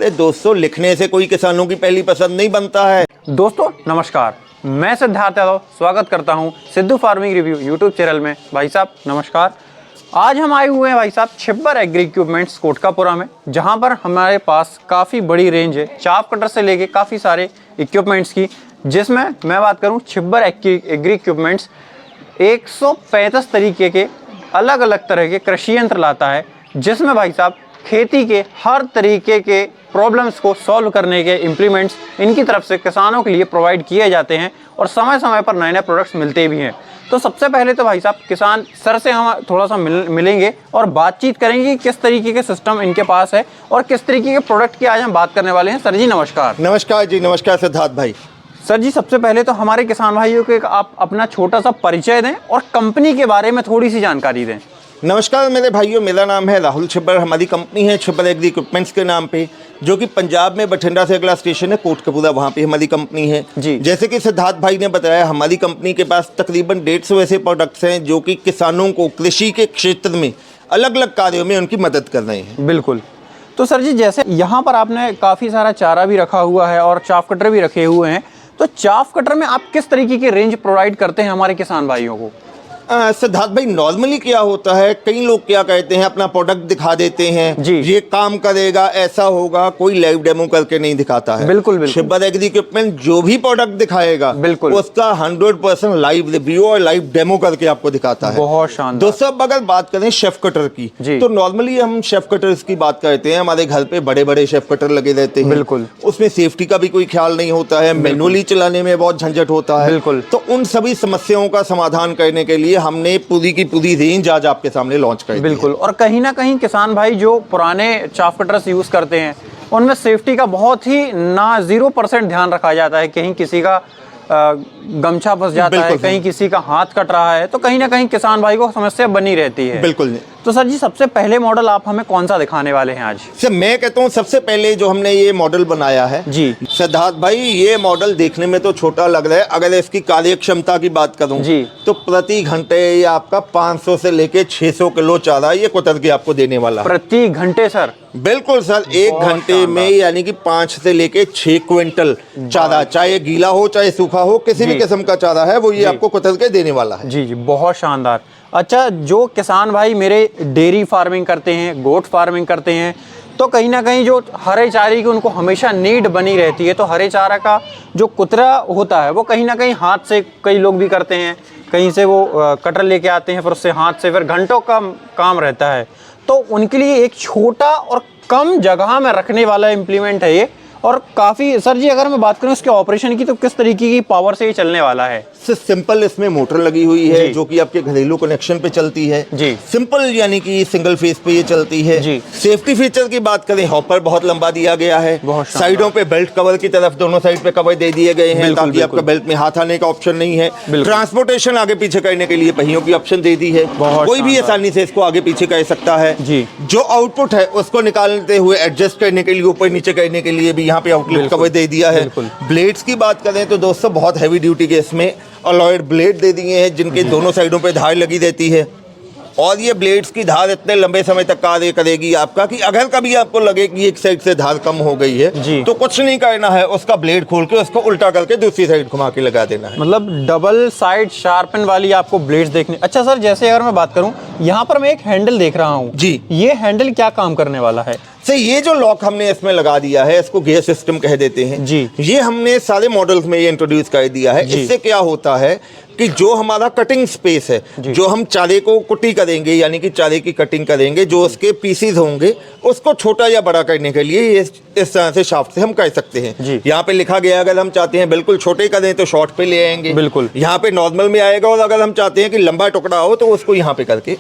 अरे दोस्तों, लिखने से कोई किसानों की पहली पसंद नहीं बनता है। दोस्तों नमस्कार, मैं सिद्धार्थ यादव स्वागत करता हूं Sidhu farming review YouTube channel में। भाई साहब नमस्कार। आज हम आए हुए हैं भाई साहब छिब्बर एग्री इक्विपमेंट्स कोटकापुरा में, जहां पर हमारे पास काफ़ी बड़ी रेंज है चाप कटर से लेके काफ़ी सारे इक्विपमेंट्स की, जिसमें मैं बात करूं छिब्बर एग्री इक्विपमेंट्स 135 तरीके के अलग अलग तरह के कृषि यंत्र लाता है, जिसमें भाई साहब खेती के हर तरीके के प्रॉब्लम्स को सॉल्व करने के इम्प्लीमेंट्स इनकी तरफ से किसानों के लिए प्रोवाइड किए जाते हैं और समय समय पर नए नए प्रोडक्ट्स मिलते भी हैं। तो सबसे पहले तो भाई साहब किसान सर से हम थोड़ा सा मिलेंगे और बातचीत करेंगे कि किस तरीके के सिस्टम इनके पास है और किस तरीके के प्रोडक्ट की आज हम बात करने वाले हैं। सर जी नमस्कार। नमस्कार जी, नमस्कार सिद्धार्थ भाई। सर जी सबसे पहले तो हमारे किसान भाइयों को आप अपना छोटा सा परिचय दें और कंपनी के बारे में थोड़ी सी जानकारी दें। नमस्कार मेरे भाइयों, मेरा नाम है राहुल छिब्बर। हमारी कंपनी है छिब्बर एग्री इक्विपमेंट्स के नाम पे, जो कि पंजाब में बठिंडा से अगला स्टेशन है कोटकपुरा, वहाँ पे हमारी कंपनी है जी। जैसे कि सिद्धार्थ भाई ने बताया, हमारी कंपनी के पास तकरीबन 150 ऐसे प्रोडक्ट्स हैं जो कि किसानों को कृषि के क्षेत्र में अलग अलग कार्यों में उनकी मदद कर रहे हैं। बिल्कुल। तो सर जी जैसे यहाँ पर आपने काफ़ी सारा चारा भी रखा हुआ है और चाफ कटर भी रखे हुए हैं, तो चाफ कटर में आप किस तरीके की रेंज प्रोवाइड करते हैं हमारे किसान भाइयों को? सिद्धार्थ भाई, नॉर्मली क्या होता है, कई लोग क्या कहते हैं अपना प्रोडक्ट दिखा देते हैं जी। ये काम करेगा, ऐसा होगा, कोई लाइव डेमो करके नहीं दिखाता है। बिल्कुल बिल्कुल। छिब्बर एग्री इक्विपमेंट जो भी प्रोडक्ट दिखाएगा बिल्कुल उसका 100% लाइव रिव्यू और लाइव डेमो करके आपको दिखाता है। बहुत शानदार। दोस्तों अब अगर बात करें शेफ कटर की, तो नॉर्मली हम शेफ कटर्स की बात करते हैं, हमारे घर पे बड़े बड़े शेफ कटर लगे रहते हैं। बिल्कुल। उसमें सेफ्टी का भी कोई ख्याल नहीं होता है, मैनुअली चलाने में बहुत झंझट होता है। बिल्कुल। तो उन सभी समस्याओं का समाधान करने के लिए हमने पूरी की पूरी रेंज आज आपके सामने लॉन्च कर दी है। बिल्कुल। और कहीं ना कहीं किसान भाई जो पुराने चाफ कटर्स यूज करते हैं उनमें सेफ्टी का बहुत ही ना 0% ध्यान रखा जाता है। कहीं किसी का गमछा फंस जाता है, कहीं किसी का हाथ कट रहा है, तो कहीं ना कहीं किसान भाई को समस्या बनी रहती है। बिल्कुल। तो सर जी सबसे पहले मॉडल आप हमें कौन सा दिखाने वाले हैं आज? सर मैं कहता हूँ सबसे पहले जो हमने ये मॉडल बनाया है जी सिद्धार्थ भाई, ये मॉडल देखने में तो छोटा लग रहा है, अगर इसकी कार्य क्षमता की बात करूं जी तो प्रति घंटे ये आपका 500 से लेके 600 किलो चारा ये कुतर के आपको देने वाला है। प्रति घंटे सर? बिल्कुल सर, एक घंटे में यानी कि 5 से लेके 6 क्विंटल चारा, चाहे गीला हो चाहे सूखा हो, किसी भी किस्म का चारा है वो ये आपको कुतर के देने वाला है। जी जी बहुत शानदार। अच्छा, जो किसान भाई मेरे डेयरी फार्मिंग करते हैं, गोट फार्मिंग करते हैं, तो कहीं ना कहीं जो हरे चारे की उनको हमेशा नीड बनी रहती है, तो हरे चारा का जो कुतरा होता है वो कहीं ना कहीं हाथ से कई लोग भी करते हैं, कहीं से वो कटर लेके आते हैं, फिर उससे हाथ से फिर घंटों का काम रहता है। तो उनके लिए एक छोटा और कम जगह में रखने वाला इम्प्लीमेंट है ये, और काफ़ी सर जी अगर मैं बात करूं इसके ऑपरेशन की, तो किस तरीके की पावर से ये चलने वाला है? सिंपल इसमें मोटर लगी हुई है जो कि आपके घरेलू कनेक्शन पे चलती है जी। सिंपल यानी कि सिंगल फेज पे ये चलती है जी। सेफ्टी फीचर की बात करें, हॉपर बहुत लंबा दिया गया है, साइडों पे बेल्ट कवर की तरफ दोनों साइड पे कवर दे दिए गए हैं ताकि आपका बेल्ट में हाथ आने का ऑप्शन नहीं है। ट्रांसपोर्टेशन आगे पीछे करने के लिए पहियों की ऑप्शन दे दी है, कोई भी आसानी से इसको आगे पीछे कर सकता है जी। जो आउटपुट है उसको निकालते हुए एडजस्ट करने के लिए, ऊपर नीचे करने के लिए भी यहाँ पे आउटलेट कवर दे दिया है। ब्लेड्स की बात करें तो दोस्तों बहुत हैवी ड्यूटी के इसमें अलॉयड ब्लेड दे दिए हैं, जिनके दोनों साइडों पे धार लगी रहती है, और ये ब्लेड्स की धार इतने लंबे समय तक कार्य करेगी आपका कि अगर कभी आपको लगे कि एक साइड से धार कम हो गई है तो कुछ नहीं करना है, उसका ब्लेड खोल के उसको उल्टा करके दूसरी साइड घुमा के लगा देना है। मतलब डबल साइड शार्पन वाली आपको ब्लेड्स देखने। अच्छा सर, जैसे अगर मैं बात करूं, यहाँ पर मैं एक हैंडल देख रहा हूँ जी, ये हैंडल क्या काम करने वाला है? सर ये जो लॉक हमने इसमें लगा दिया है इसको गियर सिस्टम कह देते हैं जी। ये हमने सारे मॉडल्स में ये इंट्रोड्यूस कर दिया है। इससे क्या होता है कि जो हमारा कटिंग स्पेस है, जो हम चारे को कुटी करेंगे यानी कि चारे की कटिंग करेंगे, जो उसके पीसीज होंगे उसको छोटा या बड़ा करने के लिए इस तरह से शाफ्ट से हम कर सकते हैं। यहाँ पे लिखा गया अगर हम चाहते हैं बिल्कुल छोटे करें तो शॉर्ट पे ले आएंगे, बिल्कुल यहाँ पे नॉर्मल में आएगा, और अगर हम चाहते हैं कि लंबा टुकड़ा हो तो उसको यहाँ पे करके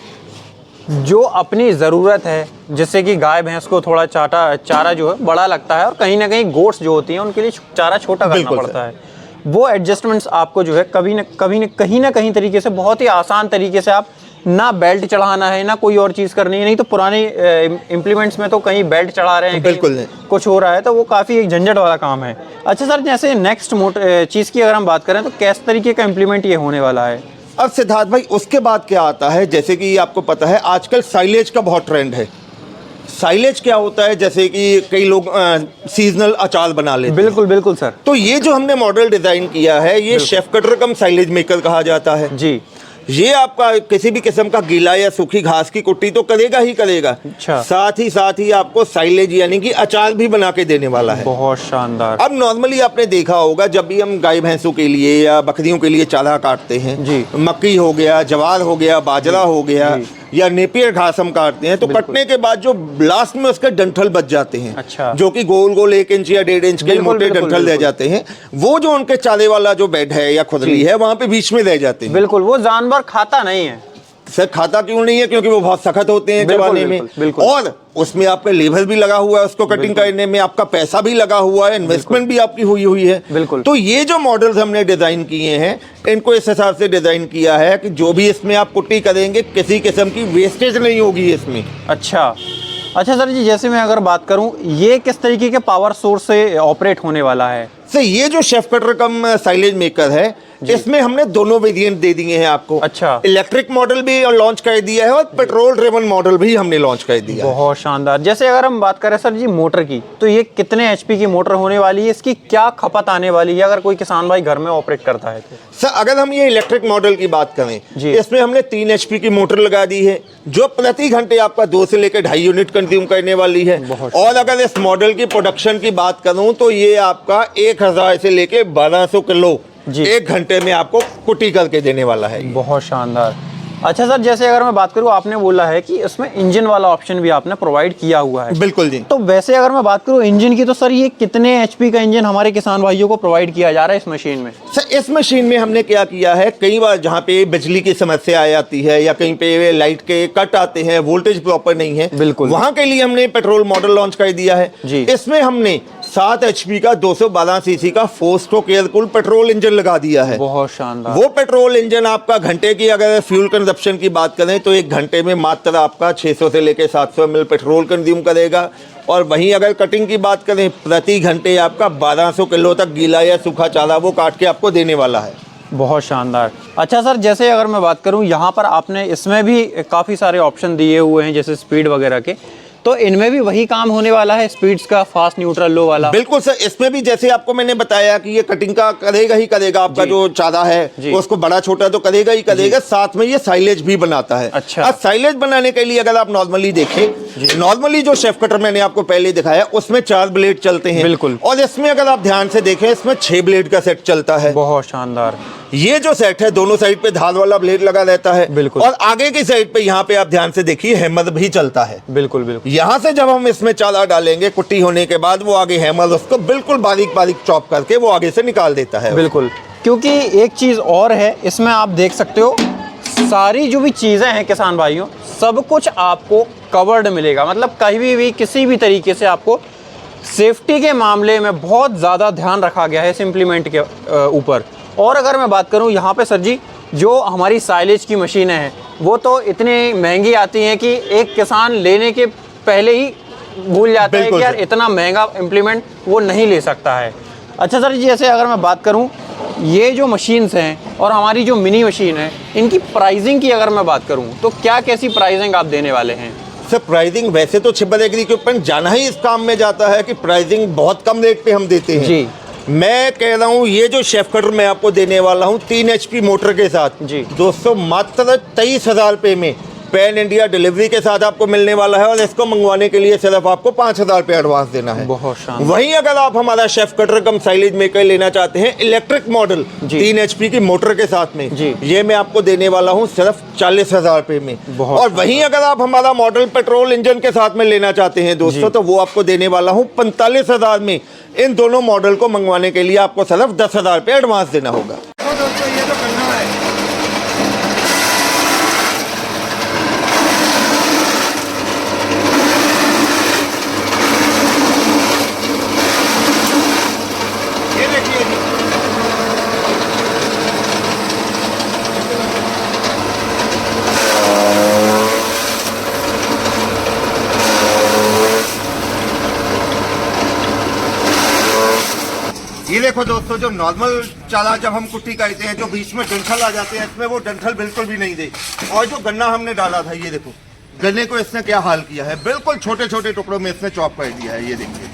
जो अपनी ज़रूरत है, जैसे कि गाय भैंस को थोड़ा चारा जो है बड़ा लगता है और कहीं ना कहीं गोट्स जो होती हैं उनके लिए चारा छोटा करना पड़ता है, वो एडजस्टमेंट्स आपको जो है कहीं ना कहीं तरीके से बहुत ही आसान तरीके से आप ना बेल्ट चढ़ाना है ना कोई और चीज़ करनी है। नहीं तो पुराने इम्प्लीमेंट्स में तो कहीं बेल्ट चढ़ा रहे हैं, बिल्कुल कुछ हो रहा है, तो वो काफ़ी एक झंझट वाला काम है। अच्छा सर, जैसे नेक्स्ट चीज़ की अगर हम बात करें तो किस तरीके का इम्प्लीमेंट ये होने वाला है? अब सिद्धार्थ भाई उसके बाद क्या आता है, जैसे कि आपको पता है आजकल साइलेज का बहुत ट्रेंड है, साइलेज क्या होता है, जैसे कि कई लोग सीजनल अचार बना लेते हैं। बिल्कुल बिल्कुल सर। तो ये जो हमने मॉडल डिजाइन किया है, ये शेफ कटर कम साइलेज मेकर कहा जाता है जी। ये आपका किसी भी किस्म का गीला या सूखी घास की कुट्टी तो करेगा ही करेगा, अच्छा। साथ ही आपको साइलेज यानी कि अचार भी बना के देने वाला है। बहुत शानदार। अब नॉर्मली आपने देखा होगा जब भी हम गाय भैंसों के लिए या बकरियों के लिए चारा काटते हैं जी। मक्की हो गया, ज्वार हो गया, बाजरा हो गया या नेपियर घास हम काटते हैं, तो कटने के बाद जो लास्ट में उसके डंठल बच जाते हैं, अच्छा। जो कि गोल गोल 1 इंच या 1.5 इंच के मोटे डंठल रह जाते हैं, वो जो उनके चारे वाला जो बेड है या खुदली है वहां पे बीच में रह जाते हैं। बिल्कुल, वो जानवर खाता नहीं है सर। खाता क्यों नहीं है? क्योंकि वो बहुत सख्त होते हैं चबाने में, और उसमें आपका लेबर भी लगा हुआ है, उसको कटिंग करने में आपका पैसा भी लगा हुआ है, इन्वेस्टमेंट भी आपकी हुई है। बिल्कुल। तो ये जो मॉडल्स हमने डिजाइन किए हैं, इनको इस हिसाब से डिजाइन किया है कि जो भी इसमें आप कुट्टी करेंगे किसी किस्म की वेस्टेज नहीं होगी इसमें। अच्छा सर जी, जैसे मैं अगर बात करूं, ये किस तरीके के पावर सोर्स से ऑपरेट होने वाला है? सर ये जो शेफ कटर कम साइलेज मेकर है, इसमें हमने दोनों वेरिएंट दे दिए हैं आपको। अच्छा। इलेक्ट्रिक मॉडल भी लॉन्च कर दिया है और पेट्रोल ड्रिवन मॉडल भी हमने लॉन्च कर दिया है। बहुत शानदार। जैसे अगर हम बात करें सर जी मोटर की, तो ये कितने एचपी की मोटर होने वाली है, इसकी क्या खपत आने वाली है अगर कोई किसान भाई घर में ऑपरेट करता है तो? सर अगर हम ये इलेक्ट्रिक मॉडल की बात करें, इसमें हमने 3 HP की मोटर लगा दी है, जो प्रति घंटे आपका 2 से लेकर 2.5 यूनिट कंज्यूम करने वाली है। और अगर इस मॉडल की प्रोडक्शन की बात करूं तो ये आपका 1000 से लेकर 1200 किलो 1 घंटे में आपको कुटी करके देने वाला है। बहुत शानदार। अच्छा सर, जैसे अगर मैं बात करूं, आपने बोला है कि इसमें इंजन वाला ऑप्शन भी आपने प्रोवाइड किया हुआ है। बिल्कुल जी। तो वैसे अगर मैं बात करूं इंजन की, तो सर ये कितने एचपी का इंजन हमारे किसान भाइयों को प्रोवाइड किया जा रहा है इस मशीन में? सर इस मशीन में हमने क्या किया है, कई बार जहाँ पे बिजली की समस्या आ जाती है या कहीं पे लाइट के कट आते हैं, वोल्टेज प्रॉपर नहीं है, बिल्कुल, वहां के लिए हमने पेट्रोल मॉडल लॉन्च कर दिया है जी। इसमें हमने 7 HP का 212 सीसी का 4 stroke air cooled petrol engine लगा दिया है। बहुत शानदार। वो पेट्रोल इंजन आपका घंटे की अगर फ्यूल कंजप्शन की बात करें तो 1 घंटे में मात्र आपका 600 से लेकर 700 ml पेट्रोल कंज्यूम करेगा, और वहीं अगर कटिंग की बात करें प्रति घंटे आपका 1200 किलो तक गीला या सूखा चारा वो काट के आपको देने वाला है। बहुत शानदार। अच्छा सर, जैसे अगर मैं बात करूं, यहाँ पर आपने इसमें भी काफ़ी सारे ऑप्शन दिए हुए हैं जैसे स्पीड वगैरह के, तो इनमें भी वही काम होने वाला है स्पीड्स का, फास्ट न्यूट्रल लो वाला? बिल्कुल सर, इसमें भी जैसे आपको मैंने बताया कि ये कटिंग का करेगा ही करेगा, आपका जो चारा है उसको बड़ा छोटा तो करेगा ही करेगा, साथ में ये साइलेज भी बनाता है। अच्छा। अब साइलेज बनाने के लिए अगर आप नॉर्मली देखें, नॉर्मली जो शेफ कटर मैंने आपको पहले दिखाया उसमें 4 ब्लेड चलते हैं। बिल्कुल। और इसमें अगर आप ध्यान से देखें इसमें 6 ब्लेड का सेट चलता है। बहुत शानदार। ये जो सेट है दोनों साइड पे धार वाला ब्लेड लगा रहता है। बिल्कुल। और आगे की साइड पे यहाँ पे आप ध्यान से देखिए हैमर भी चलता है। बिल्कुल बिल्कुल। यहाँ से जब हम इसमें चारा डालेंगे कुट्टी होने के बाद, वो आगे हैमर उसको बिल्कुल बारीक बारीक चॉप करके वो आगे से निकाल देता है। बिल्कुल, क्योंकि एक चीज और है इसमें, आप देख सकते हो सारी जो भी चीजें हैं किसान भाइयों, सब कुछ आपको कवर्ड मिलेगा। मतलब कहीं भी किसी भी तरीके से आपको सेफ्टी के मामले में बहुत ज़्यादा ध्यान रखा गया है इस इम्प्लीमेंट के ऊपर। और अगर मैं बात करूं यहाँ पे सर जी, जो हमारी साइलेज की मशीनें हैं वो तो इतनी महंगी आती हैं कि एक किसान लेने के पहले ही भूल जाता है कि यार इतना महंगा इम्प्लीमेंट वो नहीं ले सकता है। अच्छा सर जी, जैसे अगर मैं बात करूं, ये जो मशीन्स हैं और हमारी जो मिनी मशीन है, इनकी प्राइसिंग की अगर मैं बात करूं तो क्या कैसी प्राइसिंग आप देने वाले हैं? सर प्राइसिंग वैसे तो छिब्बर एग्री के ऊपर जाना ही इस काम में जाता है कि प्राइसिंग बहुत कम रेट पे हम देते हैं जी। मैं कह रहा हूँ ये जो शेफ कटर मैं आपको देने वाला हूँ 3 HP मोटर के साथ जी, दोस्तों मात्र 23,000 रुपये में पैन इंडिया डिलीवरी के साथ आपको मिलने वाला है। और इसको मंगवाने के लिए सिर्फ आपको 5,000 रुपये एडवांस देना है। बहुत शानदार। वहीं अगर आप हमारा शेफ कटर कम साइलेज मेकर लेना चाहते हैं इलेक्ट्रिक मॉडल 3 HP की मोटर के साथ में जी, ये मैं आपको देने वाला हूँ सिर्फ 40,000 रुपये में। और वहीं अगर आप हमारा मॉडल पेट्रोल इंजन के साथ में लेना चाहते हैं दोस्तों, तो वो आपको देने वाला हूँ 45,000 में। इन दोनों मॉडल को मंगवाने के लिए आपको सिर्फ 10,000 रुपये एडवांस देना होगा। तो दोस्तों ये जो करना है, ये देखिए जी, ये देखो दोस्तों, जो नॉर्मल चारा जब हम कुट्टी करते हैं जो बीच में डंठल आ जाते हैं, इसमें वो डंठल बिल्कुल भी नहीं दे। और जो गन्ना हमने डाला था ये देखो, गन्ने को इसने क्या हाल किया है, बिल्कुल छोटे छोटे टुकड़ों में इसने चॉप कर दिया है, ये देखिए।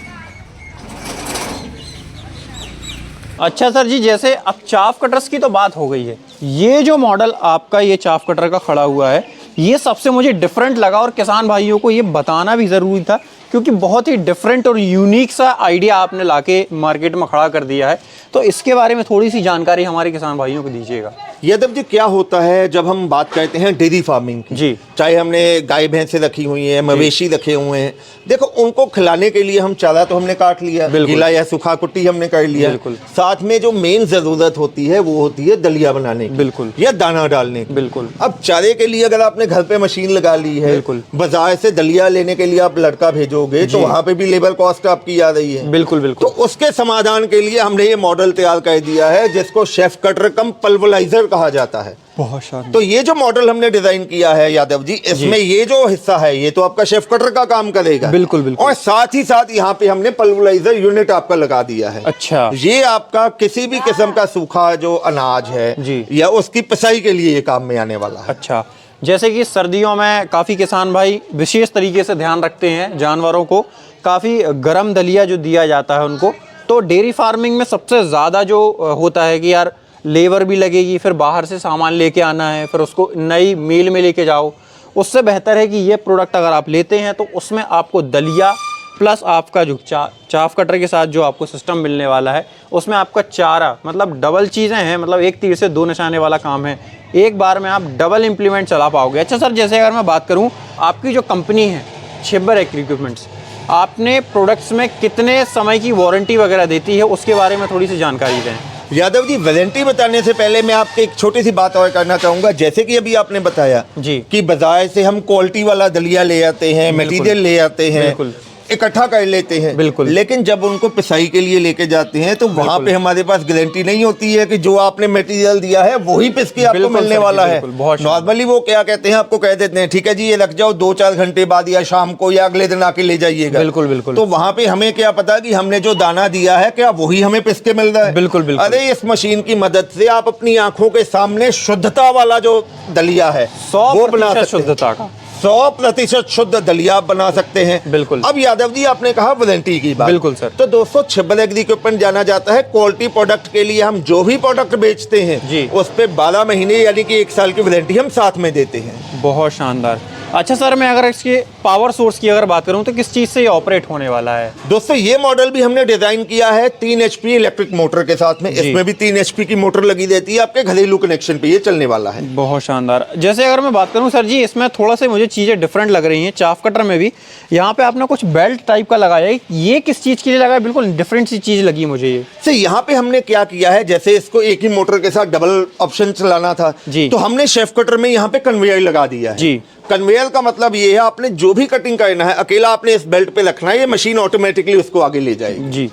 अच्छा सर जी, जैसे अब चाफ कटर्स की तो बात हो गई है, ये जो मॉडल आपका ये चाफ कटर का खड़ा हुआ है, ये सबसे मुझे डिफरेंट लगा और किसान भाइयों को ये बताना भी ज़रूरी था, क्योंकि बहुत ही डिफरेंट और यूनिक सा आइडिया आपने लाके मार्केट में खड़ा कर दिया है। तो इसके बारे में थोड़ी सी जानकारी हमारे किसान भाइयों को दीजिएगा। यादव जी, क्या होता है जब हम बात करते हैं डेयरी फार्मिंग की, जी, चाहे हमने गाय भैंसे रखी हुई हैं, मवेशी रखे हुए हैं, देखो उनको खिलाने के लिए हम चारा तो हमने काट लिया, गीला या सूखा कुट्टी हमने कर लिया, साथ में जो मेन जरूरत होती है वो होती है दलिया बनाने की, बिल्कुल, या दाना डालने की। बिल्कुल। अब चारे के लिए अगर आपने घर पे मशीन लगा ली है, बिल्कुल, बाजार से दलिया लेने के लिए आप लड़का भेजोगे तो वहां पे भी लेबर कॉस्ट आपकी आ रही है। बिल्कुल बिल्कुल। तो उसके समाधान के लिए हमने ये मॉडल तैयार कर दिया है जिसको शेफ कटर कम पल्वराइजर कहा जाता है। बहुत शानदार। तो ये जो मॉडल हमने डिजाइन किया है यादव जी, इसमें ये जो हिस्सा है ये तो आपका शेफ कटर का काम करेगा। बिल्कुल बिल्कुल। और साथ ही साथ यहाँ पे हमने पल्वराइजर यूनिट आपका लगा दिया है। अच्छा। ये आपका किसी भी किस्म का सूखा जो अनाज है जी, या उसकी पिसाई के लिए ये काम में आने वाला है। अच्छा, जैसे कि सर्दियों में काफ़ी किसान भाई विशेष तरीके से ध्यान रखते हैं जानवरों को, काफ़ी गर्म दलिया जो दिया जाता है उनको, तो डेयरी फार्मिंग में सबसे ज़्यादा जो होता है कि यार लेबर भी लगेगी, फिर बाहर से सामान लेके आना है, फिर उसको नई मील में लेके जाओ। उससे बेहतर है कि ये प्रोडक्ट अगर आप लेते हैं तो उसमें आपको दलिया प्लस आपका जो चाफ कटर के साथ जो आपको सिस्टम मिलने वाला है, उसमें आपका चारा, मतलब डबल चीज़ें हैं, मतलब एक तीर से दो निशाने वाला काम है, एक बार में आप डबल इम्प्लीमेंट चला पाओगे। अच्छा सर, जैसे अगर मैं बात करूं, आपकी जो कंपनी है छिब्बर एग्री इक्विपमेंट्स, आपने प्रोडक्ट्स में कितने समय की वारंटी वगैरह देती है, उसके बारे में थोड़ी सी जानकारी दें। यादव जी, वारंटी बताने से पहले मैं आपको एक छोटी सी बात और करना चाहूंगा। जैसे कि अभी आपने बताया जी कि बाजार से हम क्वालिटी वाला दलिया ले आते हैं, मटेरियल ले आते हैं, बिल्कुल, इकट्ठा कर लेते हैं, बिल्कुल, लेकिन जब उनको पिसाई के लिए लेके जाते हैं तो वहां पे हमारे पास गारंटी नहीं होती है कि जो आपने मटेरियल दिया है वही पिस के आपको मिलने वाला है। नॉर्मली वो क्या कहते हैं, आपको कह देते हैं ठीक है जी ये रख जाओ, 2-4 घंटे बाद या शाम को या अगले दिन आके ले जाइएगा। बिल्कुल बिल्कुल। तो वहां पे हमें क्या पता कि हमने जो दाना दिया है क्या वही हमें पिस के मिल रहा है। बिल्कुल बिल्कुल। अरे इस मशीन की मदद से आप अपनी आंखों के सामने शुद्धता वाला जो दलिया है 100% शुद्धता का 100% शुद्ध दलिया बना सकते हैं। बिल्कुल। अब यादव जी, आपने कहा वारंटी की बात, बिल्कुल सर। तो दोस्तों छिब्बर एग्री इक्विपमेंट जाना जाता है क्वालिटी प्रोडक्ट के लिए। हम जो भी प्रोडक्ट बेचते हैं जी, उस पे 12 महीने यानी कि 1 साल की वारंटी हम साथ में देते हैं। बहुत शानदार। अच्छा सर, मैं अगर इसके पावर सोर्स की अगर बात करूं तो किस चीज़ से ये ऑपरेट होने वाला है? दोस्तों ये मॉडल भी हमने डिजाइन किया है 3 HP इलेक्ट्रिक मोटर के साथ में। इसमें भी 3 HP की मोटर लगी रहती है, आपके घरेलू कनेक्शन पे ये चलने वाला है। बहुत शानदार। जैसे अगर मैं बात करूं सर जी, इसमें थोड़ा सा मुझे चीज़ें डिफरेंट लग रही हैं। चाफ कटर में भी यहाँ पे आपने कुछ बेल्ट टाइप का लगाया है, ये किस चीज़ के लिए लगा है? बिल्कुल डिफरेंट सी चीज़ लगी मुझे ये। से यहाँ पे हमने क्या किया है, जैसे इसको एक ही मोटर के साथ डबल ऑप्शन चलाना था जी, तो हमने शेफ कटर में यहाँ पे कन्वेयर लगा दिया है जी। कन्वेयर का मतलब ये है आपने जो भी कटिंग करना है अकेला आपने इस बेल्ट पे रखना है, ये मशीन ऑटोमेटिकली उसको आगे ले जाएगी जी।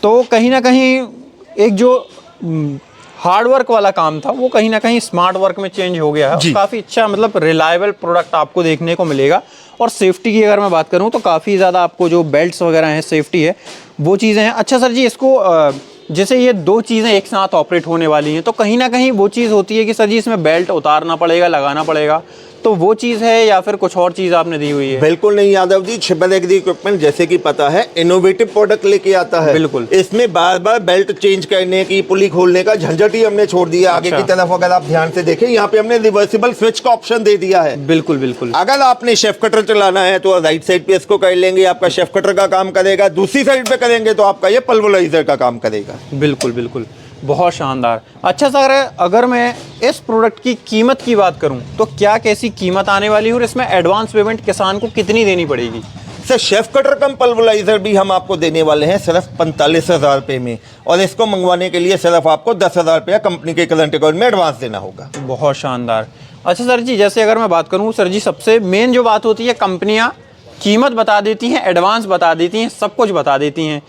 तो कहीं ना कहीं एक जो हार्ड वर्क वाला काम था वो कहीं ना कहीं स्मार्ट वर्क में चेंज हो गया है। काफ़ी अच्छा, मतलब रिलायबल प्रोडक्ट आपको देखने को मिलेगा। और सेफ्टी की अगर मैं बात करूं तो काफ़ी ज़्यादा आपको जो बेल्ट्स वगैरह हैं, सेफ्टी है, वो चीज़ें हैं। अच्छा सर जी, इसको जैसे ये दो चीज़ें एक साथ ऑपरेट होने वाली हैं तो कहीं ना कहीं वो चीज़ होती है कि सर जी इसमें बेल्ट उतारना पड़ेगा, लगाना पड़ेगा, तो वो चीज़ है या फिर कुछ और चीज़ आपने दी हुई है? बिल्कुल नहीं यादव जी, छिब्बर एग्री इक्विपमेंट जैसे कि पता है इनोवेटिव प्रोडक्ट लेके आता है। बिल्कुल। इसमें बार बार बेल्ट चेंज करने की, पुली खोलने का झंझट ही हमने छोड़ दिया। आगे की तरफ अगर आप ध्यान से देखें, यहाँ पे हमने रिवर्सिबल स्विच का ऑप्शन दे दिया है। बिल्कुल बिल्कुल। अगर आपने शेफ कटर चलाना है तो राइट साइड पे इसको कर लेंगे, आपका शेफ कटर का काम करेगा। दूसरी साइड पे करेंगे तो आपका ये पल्वराइजर का काम करेगा। बिल्कुल बिल्कुल, बहुत शानदार। अच्छा सर, अगर मैं इस प्रोडक्ट की कीमत की बात करूं तो क्या कैसी कीमत आने वाली है और इसमें एडवांस पेमेंट किसान को कितनी देनी पड़ेगी? सर शेफ कटर कम पल्वराइजर भी हम आपको देने वाले हैं सिर्फ 45,000 रुपये में, और इसको मंगवाने के लिए सिर्फ आपको 10,000 रुपया कंपनी के करंट अकाउंट में एडवांस देना होगा। बहुत शानदार। अच्छा सर जी, जैसे अगर मैं बात करूं सर जी, सबसे मेन जो बात होती है, कंपनियां कीमत बता देती हैं, एडवांस बता देती हैं, सब कुछ बता देती हैं,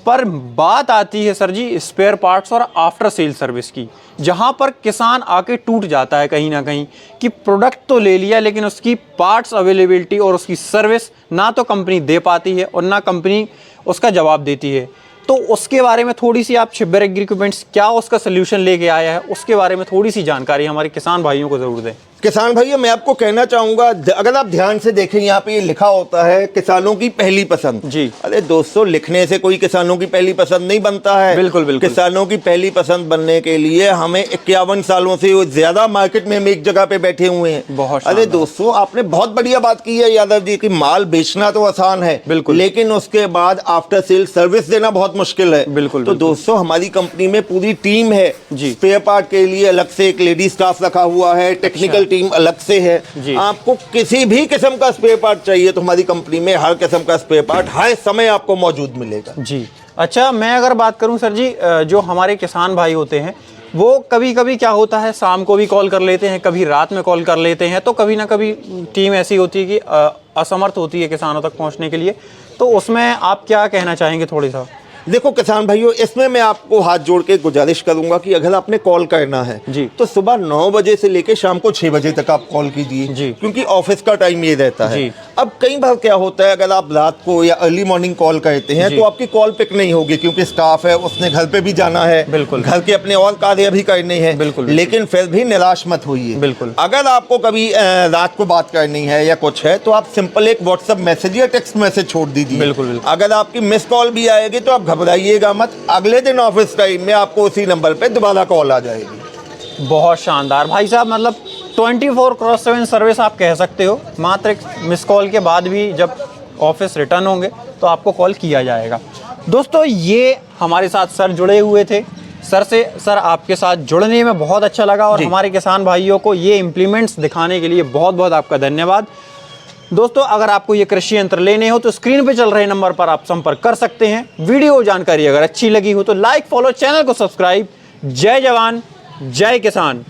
पर बात आती है सर जी स्पेयर पार्ट्स और आफ्टर सेल सर्विस की, जहां पर किसान आके टूट जाता है कहीं ना कहीं कि प्रोडक्ट तो ले लिया लेकिन उसकी पार्ट्स अवेलेबिलिटी और उसकी सर्विस ना तो कंपनी दे पाती है और ना कंपनी उसका जवाब देती है। तो उसके बारे में थोड़ी सी आप छिब्बर एग्री इक्विपमेंट्स क्या उसका सोल्यूशन लेके आया है, उसके बारे में थोड़ी सी जानकारी हमारे किसान भाइयों को ज़रूर दें। किसान भाइयों, मैं आपको कहना चाहूंगा, अगर आप ध्यान से देखें, यहाँ पे ये लिखा होता है किसानों की पहली पसंद। जी। अरे दोस्तों, लिखने से कोई किसानों की पहली पसंद नहीं बनता है। बिल्कुल बिल्कुल। किसानों की पहली पसंद बनने के लिए हमें 51 सालों से ज्यादा मार्केट में हम एक जगह पे बैठे हुए हैं। बहुत अरे दोस्तों, आपने बहुत बढ़िया बात की है यादव जी, कि माल बेचना तो आसान है, बिल्कुल, लेकिन उसके बाद आफ्टर सेल सर्विस देना बहुत मुश्किल है। बिल्कुल। तो दोस्तों, हमारी कंपनी में पूरी टीम है। जी। स्पेयर पार्ट के लिए अलग से एक लेडी स्टाफ रखा हुआ है, टेक्निकल टीम अलग से है। जी। आपको किसी भी किस्म का स्पेयर पार्ट चाहिए तो हमारी कंपनी में हर किस्म का स्पेयर पार्ट हर समय आपको मौजूद मिलेगा। जी। अच्छा, मैं अगर बात करूं सर जी, जो हमारे किसान भाई होते हैं वो कभी कभी क्या होता है, शाम को भी कॉल कर लेते हैं, कभी रात में कॉल कर लेते हैं, तो कभी ना कभी टीम ऐसी होती है कि असमर्थ होती है किसानों तक पहुंचने के लिए, तो उसमें आप क्या कहना चाहेंगे थोड़ी सा? देखो किसान भाइयों, इसमें मैं आपको हाथ जोड़ के गुजारिश करूंगा कि अगर आपने कॉल करना है जी, तो सुबह 9 बजे से लेकर शाम को 6 बजे तक आप कॉल कीजिए, क्योंकि ऑफिस का टाइम ये रहता है। अब कई बार क्या होता है, अगर आप रात को या अर्ली मॉर्निंग कॉल करते हैं तो आपकी कॉल पिक नहीं होगी, क्योंकि स्टाफ है, उसने घर पे भी जाना है, बिल्कुल, घर के अपने और कार्य भी करने हैं, बिल्कुल। लेकिन फिर भी निराश मत होइए। बिल्कुल। अगर आपको कभी रात को बात करनी है या कुछ है तो आप सिंपल एक व्हाट्सएप मैसेज या टेक्स्ट मैसेज छोड़ दीजिए। बिल्कुल। अगर आपकी मिस कॉल भी आएगी तो आप घबराइएगा मत, अगले दिन ऑफिस टाइम में आपको उसी नंबर पे दोबारा कॉल आ जाएगी। बहुत शानदार भाई साहब, मतलब 24/7 सर्विस आप कह सकते हो। मात्र एक मिस कॉल के बाद भी जब ऑफिस रिटर्न होंगे तो आपको कॉल किया जाएगा। दोस्तों, ये हमारे साथ सर जुड़े हुए थे। सर आपके साथ जुड़ने में बहुत अच्छा लगा, और हमारे किसान भाइयों को ये इम्प्लीमेंट्स दिखाने के लिए बहुत बहुत आपका धन्यवाद। दोस्तों, अगर आपको ये कृषि यंत्र लेने हो तो स्क्रीन पे चल रहे नंबर पर आप संपर्क कर सकते हैं। वीडियो जानकारी अगर अच्छी लगी हो तो लाइक, फॉलो, चैनल को सब्सक्राइब। जय जवान, जय किसान।